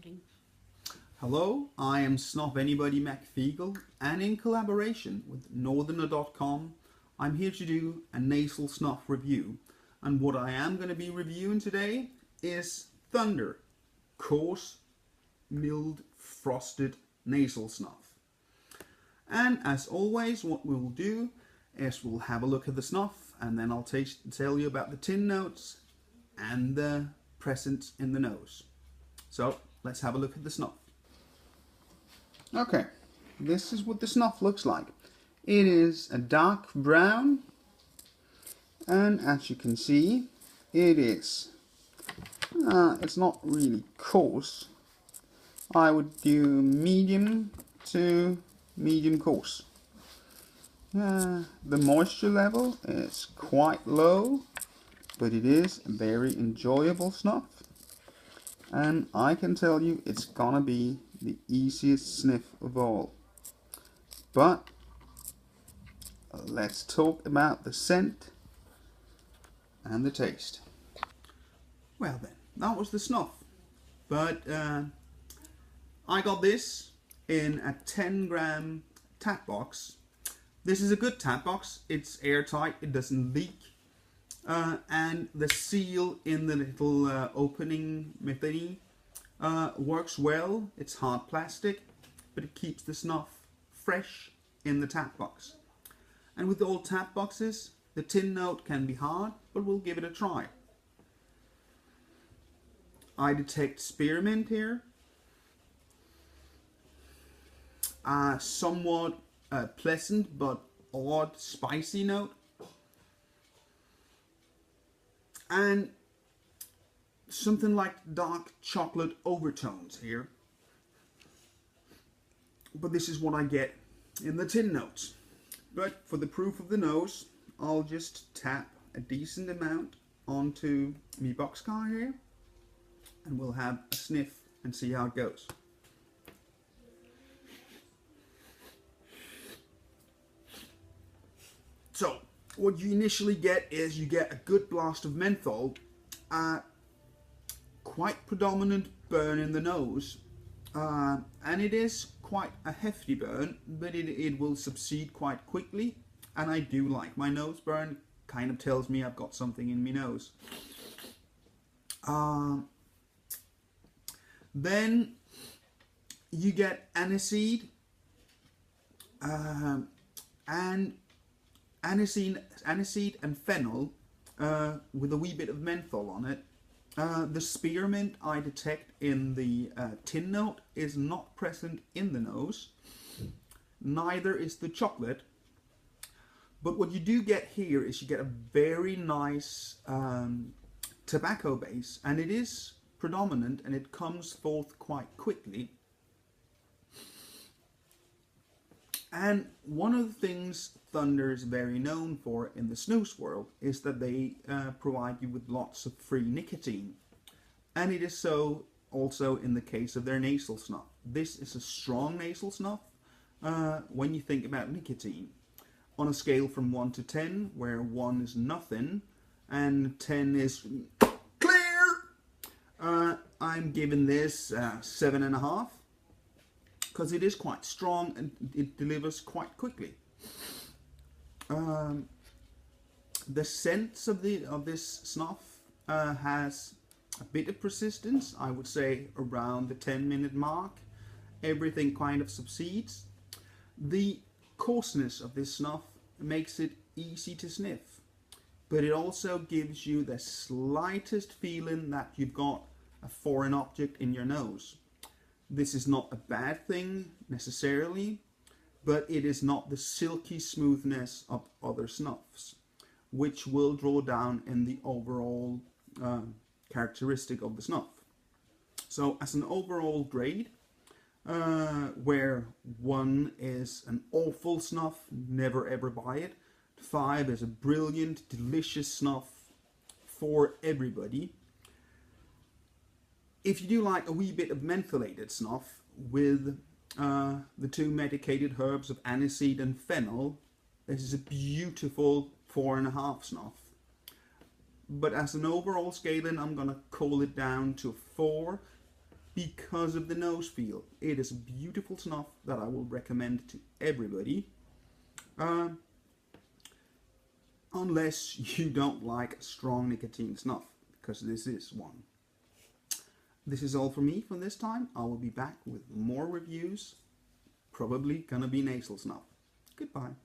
recording. Hello, I am Snuffanybody McFeagle, and in collaboration with Northerner.com, I'm here to do a nasal snuff review. And what I am going to be reviewing today is Thunder Coarse Milled Frosted Nasal Snuff. And as always, what we will do is we'll have a look at the snuff, and then I'll tell you about the tin notes and the presence in the nose. So let's have a look at the snuff. Okay, this is what the snuff looks like. It is a dark brown, and as you can see, it's not really coarse. I would do medium to medium coarse. The moisture level is quite low, but it is a very enjoyable snuff. And I can tell you it's gonna be the easiest sniff of all. But let's talk about the scent and the taste. Well then, that was the snuff. But I got this in a 10-gram tap box. This is a good tap box. It's airtight, it doesn't leak. And the seal in the little opening thingy works well. It's hard plastic, but it keeps the snuff fresh in the tap box. And with all tap boxes, the tin note can be hard, but we'll give it a try. I detect spearmint here. Somewhat pleasant but odd spicy note. And something like dark chocolate overtones here. But this is what I get in the tin notes. But for the proof of the nose, I'll just tap a decent amount onto my boxcar here, and we'll have a sniff and see how it goes. So, what you initially get is you get a good blast of menthol, quite predominant burn in the nose, and it is quite a hefty burn, but it will subside quite quickly, and I do like my nose burn. Kind of tells me I've got something in my nose. Then you get aniseed, and aniseed and fennel with a wee bit of menthol on it. The spearmint I detect in the tin note is not present in the nose. Neither is the chocolate. But what you do get here is you get a very nice tobacco base, and it is predominant and it comes forth quite quickly. And one of the things Thunder is very known for in the snus world is that they provide you with lots of free nicotine. And it is so also in the case of their nasal snuff. This is a strong nasal snuff when you think about nicotine. On a scale from 1 to 10, where 1 is nothing and 10 is clear, I'm giving this 7.5. Because it is quite strong and it delivers quite quickly. The scent of this snuff has a bit of persistence. I would say around the 10-minute mark. Everything kind of subsides. The coarseness of this snuff makes it easy to sniff, but it also gives you the slightest feeling that you've got a foreign object in your nose. This is not a bad thing necessarily, but it is not the silky smoothness of other snuffs, which will draw down in the overall characteristic of the snuff. So as an overall grade, where 1 is an awful snuff, never ever buy it, 5 is a brilliant, delicious snuff for everybody. If you do like a wee bit of mentholated snuff with the 2 medicated herbs of aniseed and fennel, this is a beautiful 4.5 snuff. But as an overall scaling, I'm going to call it down to 4. because of the nose feel. It is a beautiful snuff that I will recommend to everybody. Unless you don't like strong nicotine snuff, because this is one. This is all from me for this time. I will be back with more reviews. Probably gonna be nasal snuff. Goodbye.